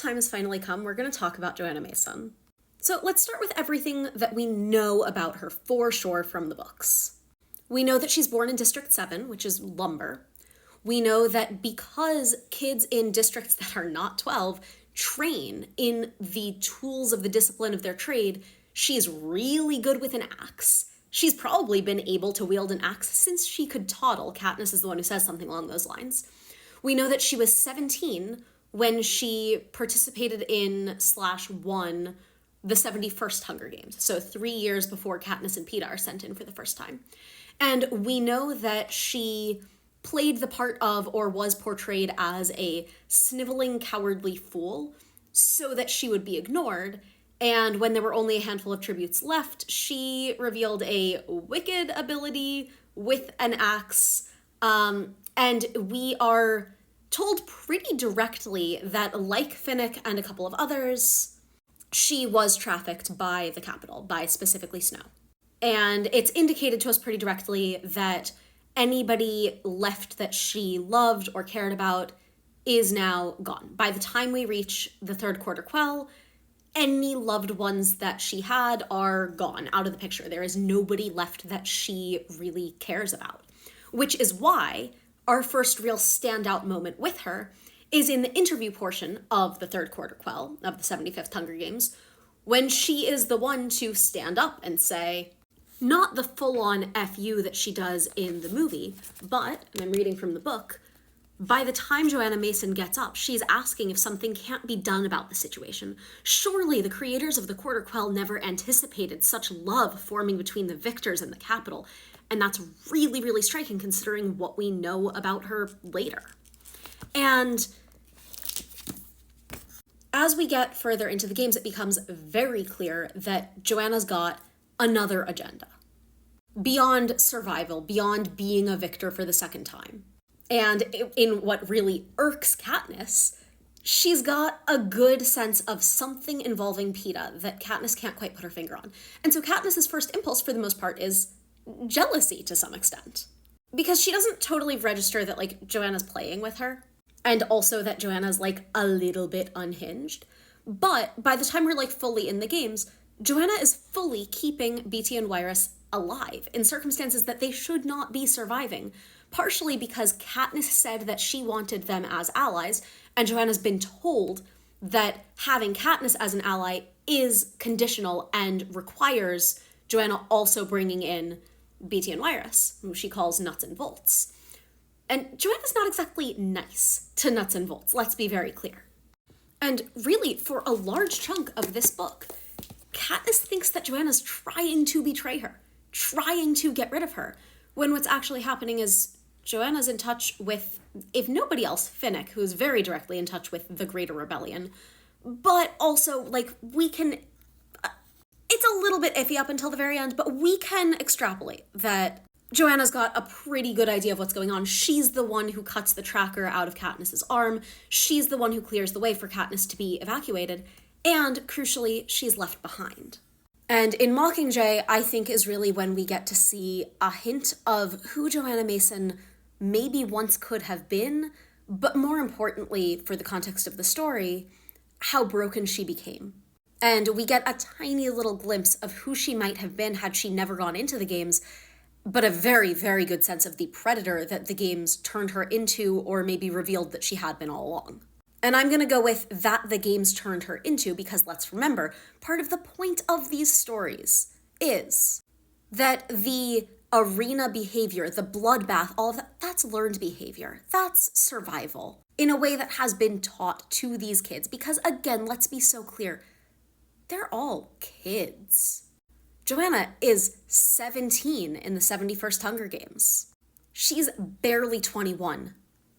time has finally come. We're going to talk about Johanna Mason. So let's start with everything that we know about her for sure from the books. We know that she's born in District 7, which is lumber. We know that because kids in districts that are not 12 train in the tools of the discipline of their trade, she's really good with an axe. She's probably been able to wield an axe since she could toddle. Katniss is the one who says something along those lines. We know that she was 17 when she participated in / won the 71st Hunger Games, so 3 years before Katniss and Peeta are sent in for the first time. And we know that she played the part of, or was portrayed as, a sniveling, cowardly fool so that she would be ignored. And when there were only a handful of tributes left, she revealed a wicked ability with an axe. And we are told pretty directly that, like Finnick and a couple of others, she was trafficked by the Capitol, by specifically Snow. And it's indicated to us pretty directly that anybody left that she loved or cared about is now gone. By the time we reach the third quarter quell, any loved ones that she had are gone, out of the picture. There is nobody left that she really cares about, which is why our first real standout moment with her is in the interview portion of the third quarter quell of the 75th Hunger Games, when she is the one to stand up and say, not the full-on FU that she does in the movie, but, and I'm reading from the book, by the time Johanna Mason gets up, she's asking if something can't be done about the situation. Surely the creators of the Quarter Quell never anticipated such love forming between the victors and the Capitol, and that's really, really striking considering what we know about her later. And as we get further into the games, it becomes very clear that Johanna's got another agenda. Beyond survival, beyond being a victor for the second time. And in what really irks Katniss, she's got a good sense of something involving Peeta that Katniss can't quite put her finger on. And so Katniss's first impulse, for the most part, is jealousy to some extent. Because she doesn't totally register that, like, Johanna's playing with her, and also that Johanna's, like, a little bit unhinged. But by the time we're, like, fully in the games, Johanna is fully keeping Beetee and Wyrus alive in circumstances that they should not be surviving, partially because Katniss said that she wanted them as allies, and Johanna's been told that having Katniss as an ally is conditional and requires Johanna also bringing in Beetee and Wyrus, who she calls nuts and bolts. And Johanna's not exactly nice to nuts and bolts, let's be very clear. And really, for a large chunk of this book, Katniss thinks that Johanna's trying to betray her, trying to get rid of her, when what's actually happening is Johanna's in touch with, if nobody else, Finnick, who's very directly in touch with the Greater Rebellion, but also, like, we can, it's a little bit iffy up until the very end, but we can extrapolate that Johanna's got a pretty good idea of what's going on. She's the one who cuts the tracker out of Katniss's arm. She's the one who clears the way for Katniss to be evacuated. And, crucially, she's left behind. And in Mockingjay, I think is really when we get to see a hint of who Johanna Mason maybe once could have been, but more importantly, for the context of the story, how broken she became. And we get a tiny little glimpse of who she might have been had she never gone into the games, but a very, very good sense of the predator that the games turned her into, or maybe revealed that she had been all along. And I'm going to go with that the games turned her into, because let's remember, part of the point of these stories is that the arena behavior, the bloodbath, all of that, that's learned behavior. That's survival in a way that has been taught to these kids. Because again, let's be so clear, they're all kids. Johanna is 17 in the 71st Hunger Games. She's barely 21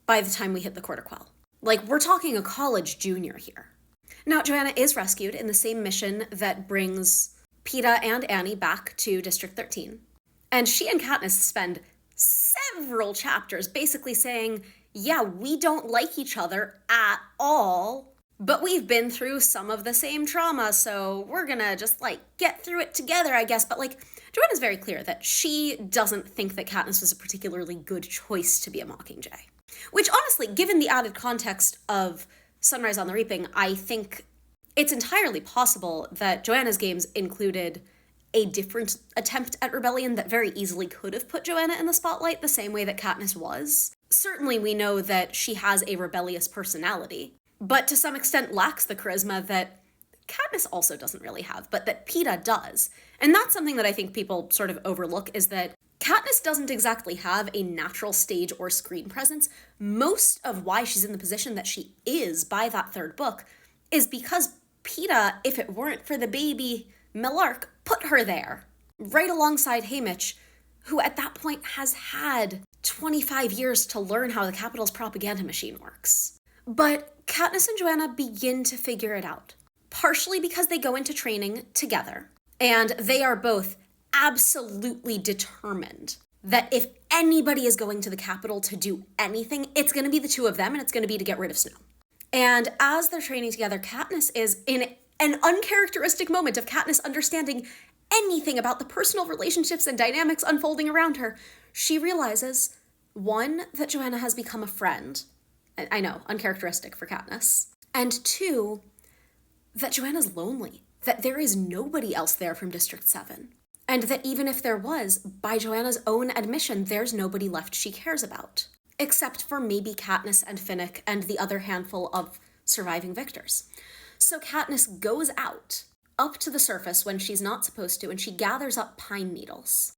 by the time we hit the Quarter Quell. Like, we're talking a college junior here. Now, Johanna is rescued in the same mission that brings Peeta and Annie back to District 13. And she and Katniss spend several chapters basically saying, yeah, we don't like each other at all, but we've been through some of the same trauma, so we're gonna just, like, get through it together, I guess. But, like, Johanna's very clear that she doesn't think that Katniss was a particularly good choice to be a Mockingjay. Which, honestly, given the added context of Sunrise on the Reaping, I think it's entirely possible that Johanna's games included a different attempt at rebellion that very easily could have put Johanna in the spotlight the same way that Katniss was. Certainly we know that she has a rebellious personality, but to some extent lacks the charisma that Katniss also doesn't really have, but that Peeta does. And that's something that I think people sort of overlook, is that Katniss doesn't exactly have a natural stage or screen presence. Most of why she's in the position that she is by that third book is because Peeta, if it weren't for the baby Millark, put her there, right alongside Haymitch, who at that point has had 25 years to learn how the Capitol's propaganda machine works. But Katniss and Johanna begin to figure it out, partially because they go into training together, and they are both absolutely determined that if anybody is going to the Capitol to do anything, it's going to be the two of them, and it's going to be to get rid of Snow. And as they're training together, Katniss is in an uncharacteristic moment of Katniss understanding anything about the personal relationships and dynamics unfolding around her. She realizes, one, that Johanna has become a friend. I know, uncharacteristic for Katniss. And two, that Johanna's lonely, that there is nobody else there from District 7. And that even if there was, by Johanna's own admission, there's nobody left she cares about. Except for maybe Katniss and Finnick and the other handful of surviving victors. So Katniss goes out, up to the surface when she's not supposed to, and she gathers up pine needles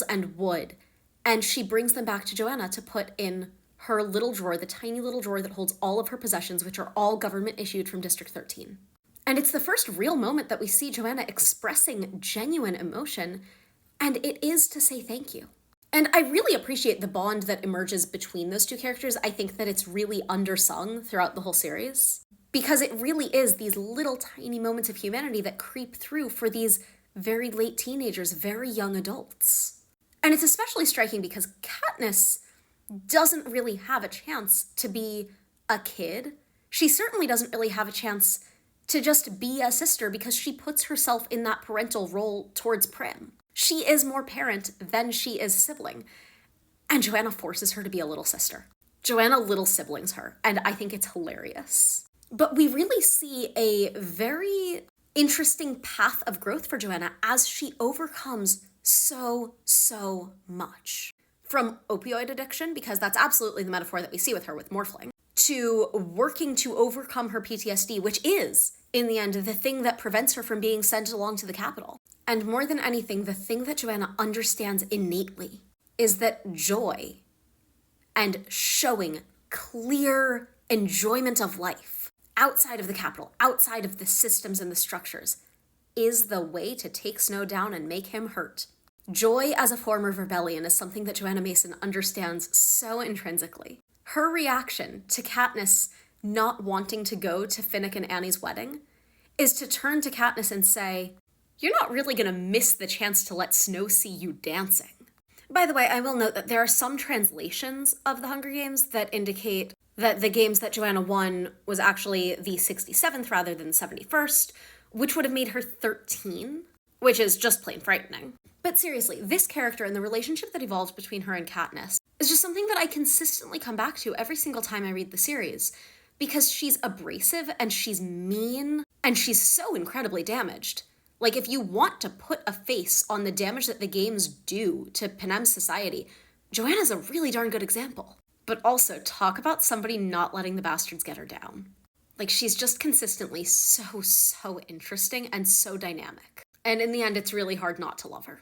and wood, and she brings them back to Johanna to put in her little drawer, the tiny little drawer that holds all of her possessions, which are all government issued from District 13. And it's the first real moment that we see Johanna expressing genuine emotion, and it is to say thank you. And I really appreciate the bond that emerges between those two characters. I think that it's really undersung throughout the whole series, because it really is these little tiny moments of humanity that creep through for these very late teenagers, very young adults. And it's especially striking because Katniss doesn't really have a chance to be a kid. She certainly doesn't really have a chance to just be a sister because she puts herself in that parental role towards Prim. She is more parent than she is sibling. And Johanna forces her to be a little sister. Johanna little siblings her, and I think it's hilarious. But we really see a very interesting path of growth for Johanna as she overcomes so much. From opioid addiction, because that's absolutely the metaphor that we see with her with Morphling, to working to overcome her PTSD, which is, in the end, the thing that prevents her from being sent along to the Capitol. And more than anything, the thing that Johanna understands innately is that joy and showing clear enjoyment of life outside of the Capitol, outside of the systems and the structures, is the way to take Snow down and make him hurt. Joy as a form of rebellion is something that Johanna Mason understands so intrinsically. Her reaction to Katniss not wanting to go to Finnick and Annie's wedding is to turn to Katniss and say, "You're not really going to miss the chance to let Snow see you dancing." By the way, I will note that there are some translations of the Hunger Games that indicate that the games that Johanna won was actually the 67th rather than the 71st, which would have made her 13, which is just plain frightening. But seriously, this character and the relationship that evolved between her and Katniss is just something that I consistently come back to every single time I read the series, because she's abrasive and she's mean and she's so incredibly damaged. Like, if you want to put a face on the damage that the games do to Panem's society, Johanna's a really darn good example. But also, talk about somebody not letting the bastards get her down. Like, she's just consistently so interesting and so dynamic. And in the end, it's really hard not to love her.